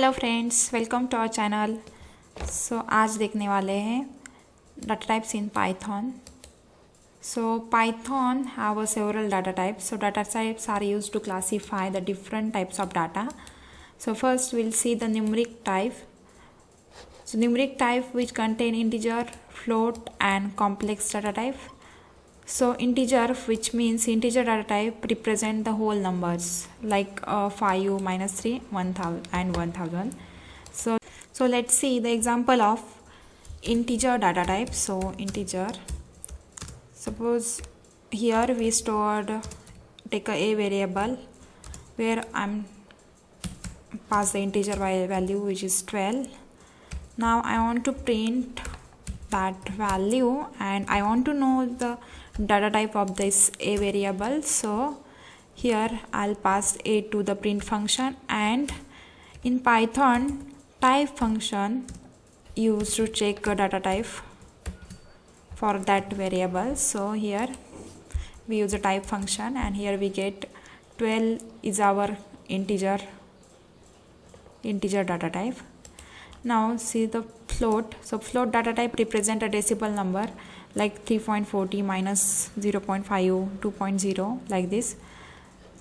Hello friends, welcome to our channel. So आज देखने वाले हैं data types in Python. So Python have a several data types. So data types are used to classify the different types of data. So first we'll see the numeric type. So numeric type which contain integer, float and complex data type. So integer, which means integer data type represent the whole numbers like 5, -3, 1000 and 1000. So let's see the example of integer data type. So integer, suppose here we stored, take a variable where I'm pass the integer value which is 12. Now I want to print that value and I want to know the data type of this a variable. So here I'll pass a to the print function, and in Python type function used to check a data type for that variable. So here we use a type function and here we get 12 is our integer data type. Now see the float. So float data type represent a decimal number like 3.40 minus 0.5, 2.0 like this.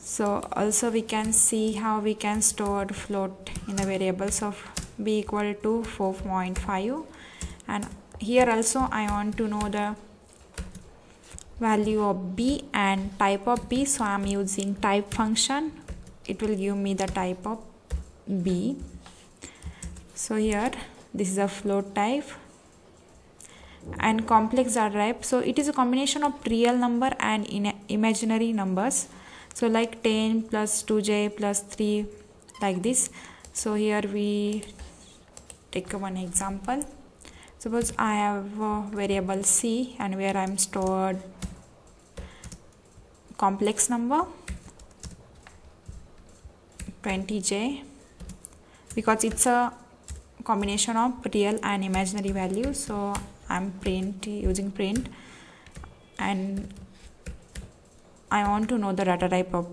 So also we can see how we can store float in the variables of b equal to 4.5, and here also I want to know the value of b and type of b. So I am using type function. It will give me the type of b. So here this is a float type. And complex data type, so it is a combination of real number and imaginary numbers, so like 10 plus 2j plus 3 like this. So here we take one example. Suppose I have a variable c and where I am stored complex number 20j, because it's a combination of real and imaginary value. So I'm using print, and I want to know the data type of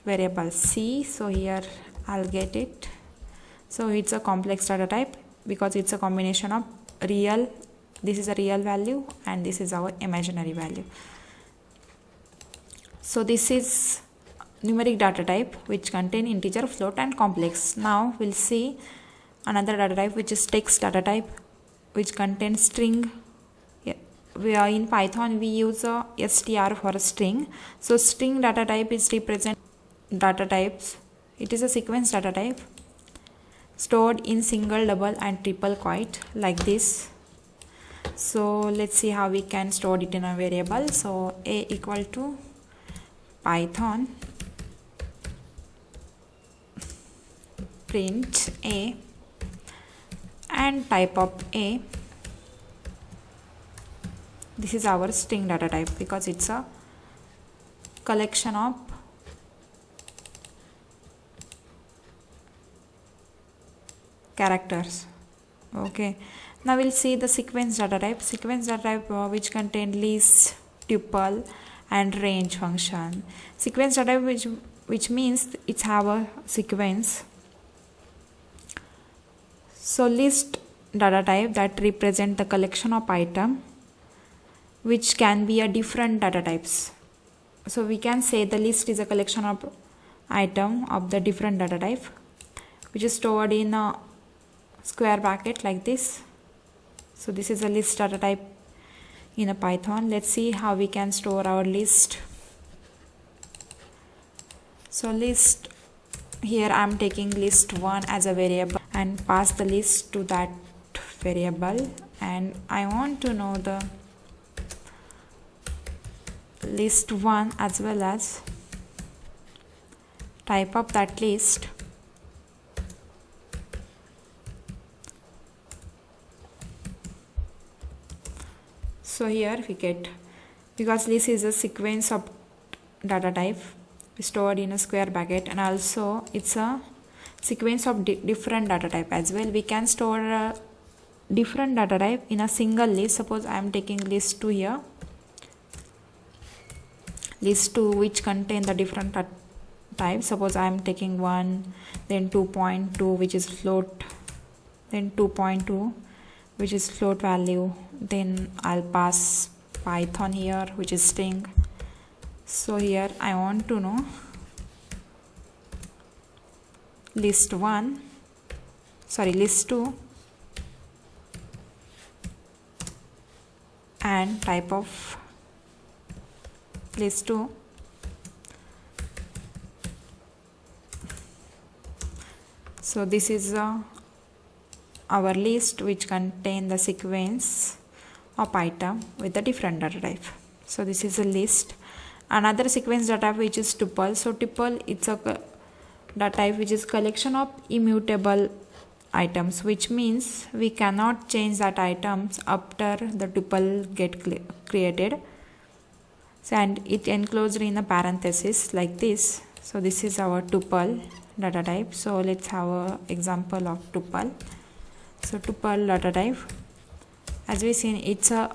variable c. So here I'll get it. So it's a complex data type because it's a combination of real, this is a real value and this is our imaginary value. So this is numeric data type which contain integer, float and complex. Now we'll see another data type which is text data type, which contains string. Where in Python we use a str for a string. So string data type is represent data types. It is a sequence data type stored in single, double and triple quote like this. So let's see how we can store it in a variable. So a equal to Python print a and type of a. This is our string data type because it's a collection of characters. Okay, now we'll see the sequence data type. Sequence data type which contain list, tuple and range function. Sequence data type which means it's have a sequence. So list data type that represent the collection of item which can be a different data types. So we can say the list is a collection of item of the different data type which is stored in a square bracket like this. So this is a list data type in a Python. Let's see how we can store our list. So list, here I am taking list1 as a variable and pass the list to that variable, and I want to know the list1 as well as type of that list. So here we get, because this is a sequence of data type stored in a square bracket, and also it's a sequence of different data type as well. We can store a different data type in a single list. Suppose I am taking list2 here, list2 which contain the different type. Suppose I am taking 1, then 2.2 which is float, then 2.2 which is float value, then I'll pass Python here which is string. So here I want to know list 2 and type of list 2. So this is our list which contain the sequence of item with the different data type. So this is a list. Another sequence data type which is tuple. So tuple, it's a data type which is collection of immutable items, which means we cannot change that items after the tuple get created. So, and it enclosed in a parenthesis like this. So this is our tuple data type. So let's have an example of tuple. So tuple data type, as we seen, it's a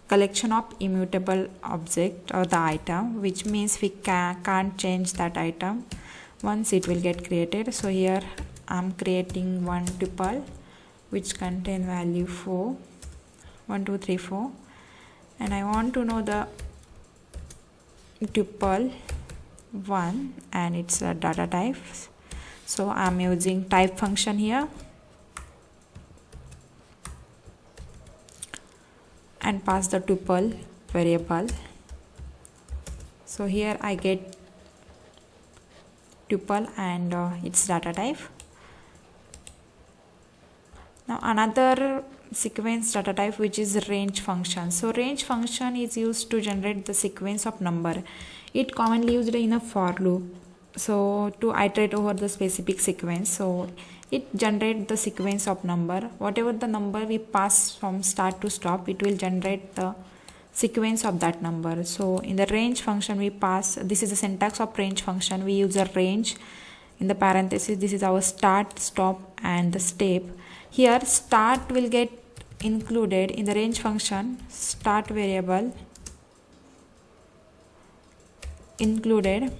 collection of immutable object or the item, which means we can't change that item once it will get created. So here I'm creating one tuple which contain value 4, 1 2 3 4, and I want to know the tuple 1 and its data type. So I'm using type function here and pass the tuple variable. So here I get tuple and its data type. Now another sequence data type which is range function. So range function is used to generate the sequence of number. It commonly used in a for loop, so to iterate over the specific sequence. So it generates the sequence of number. Whatever the number we pass from start to stop, it will generate the sequence of that number. So in the range function we pass, this is the syntax of range function. We use a range in the parenthesis. This is our start, stop and the step. Here start will get included in the range function, start variable included,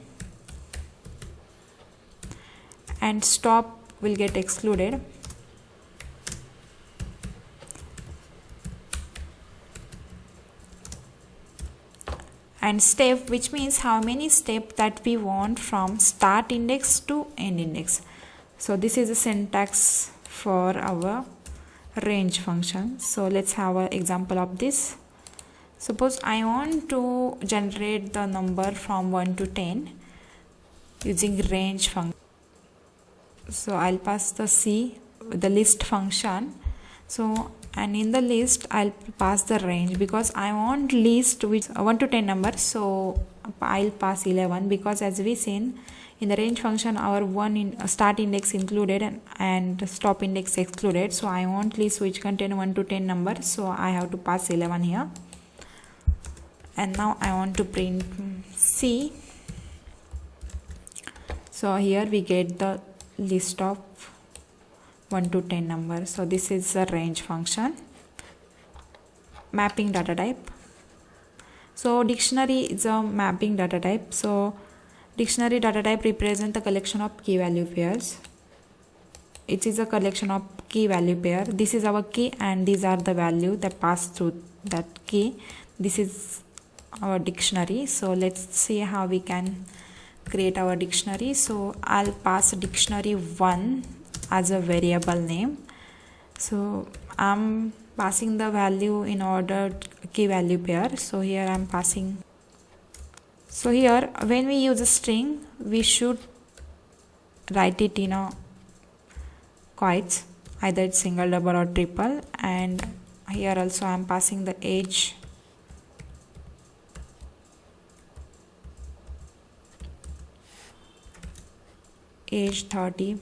and stop will get excluded. And step, which means how many steps that we want from start index to end index. So this is the syntax for our range function. So let's have an example of this. Suppose I want to generate the number from 1 to 10 using range function. So I'll pass the list function. So, and in the list I'll pass the range because I want list with 1 to 10 numbers. So I'll pass 11 because as we seen in the range function our start index included and stop index excluded. So I want list which contain 1 to 10 numbers. So I have to pass 11 here. And now I want to print C. So here we get the list of 1 to 10 numbers. So this is the range function. Mapping data type. So dictionary is a mapping data type. So dictionary data type represents the collection of key value pairs. It is a collection of key value pair. This is our key and these are the value that pass through that key. This is our dictionary. So let's see how we can create our dictionary. So I'll pass dictionary 1 as a variable name. So I'm passing the value in order key value pair. So here I'm passing. So here when we use a string, we should write it in a quotes, either it's single, double or triple. And here also I'm passing the age age 30.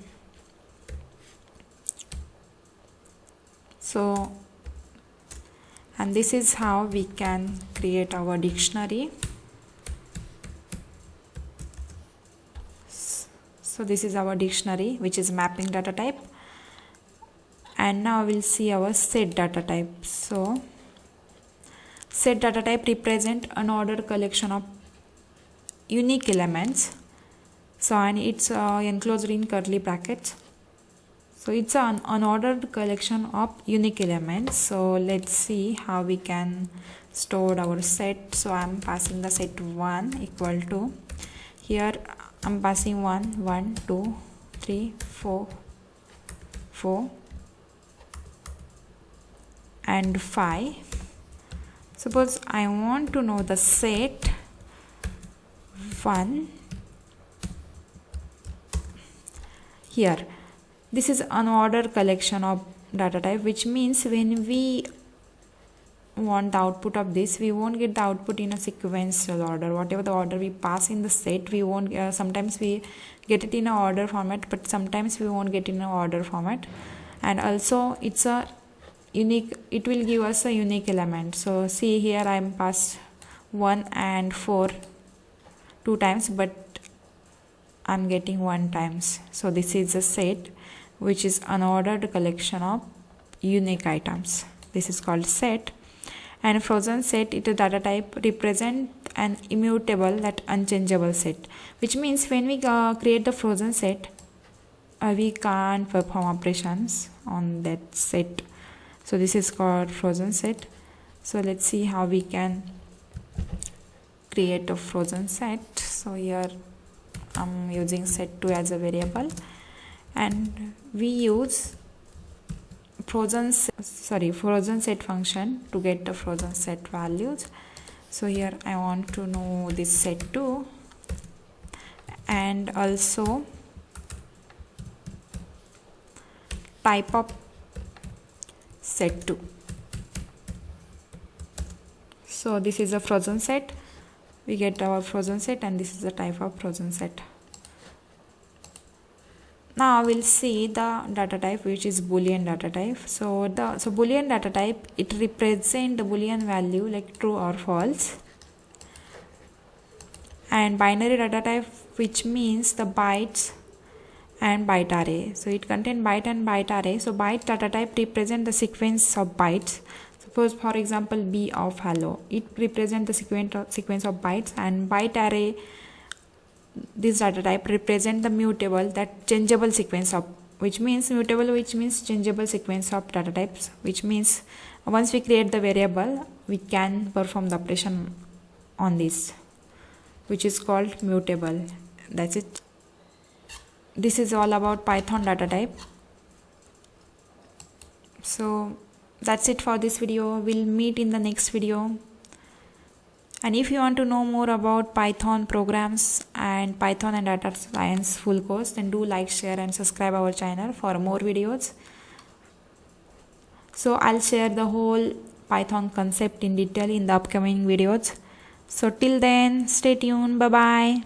So, and this is how we can create our dictionary. So this is our dictionary, which is mapping data type. And now we'll see our set data type. So set data type represent an ordered collection of unique elements. So and it's enclosed in curly brackets. So it's an unordered collection of unique elements. So let's see how we can store our set. So I'm passing the set 1 equal to, here I'm passing 1 2 3 4 4 and 5. Suppose I want to know the set 1. Here this is unordered collection of data type, which means when we want the output of this, we won't get the output in a sequential order. Whatever the order we pass in the set, we won't sometimes we get it in a order format, but sometimes we won't get in an order format. And also it's a unique, it will give us a unique element. So see here I'm passed 1 and 4 2 times, but I'm getting 1 times. So this is a set which is unordered collection of unique items. This is called set. And frozen set, it is data type represent an immutable, that unchangeable set, which means when we create the frozen set, we can't perform operations on that set. So this is called frozen set. So let's see how we can create a frozen set. So here I'm using set2 as a variable, and we use frozen set function to get the frozen set values. So here I want to know this set2 and also type of set2. So this is a frozen set, we get our frozen set, and this is the type of frozen set. Now we'll see the data type, which is Boolean data type. So Boolean data type, it represents the Boolean value like true or false. And binary data type, which means the bytes and byte array. So it contains byte and byte array. So byte data type represent the sequence of bytes. Suppose for example B of hello, it represents the sequence of bytes, and byte array, this data type represent the mutable, that changeable sequence of, which means mutable, which means changeable sequence of data types, which means once we create the variable, we can perform the operation on this, which is called mutable. That's it. This is all about Python data type. So that's it for this video. We'll meet in the next video. And if you want to know more about Python programs and Python and data science full course, then do like, share and subscribe our channel for more videos. So I'll share the whole Python concept in detail in the upcoming videos. So till then, stay tuned. Bye bye.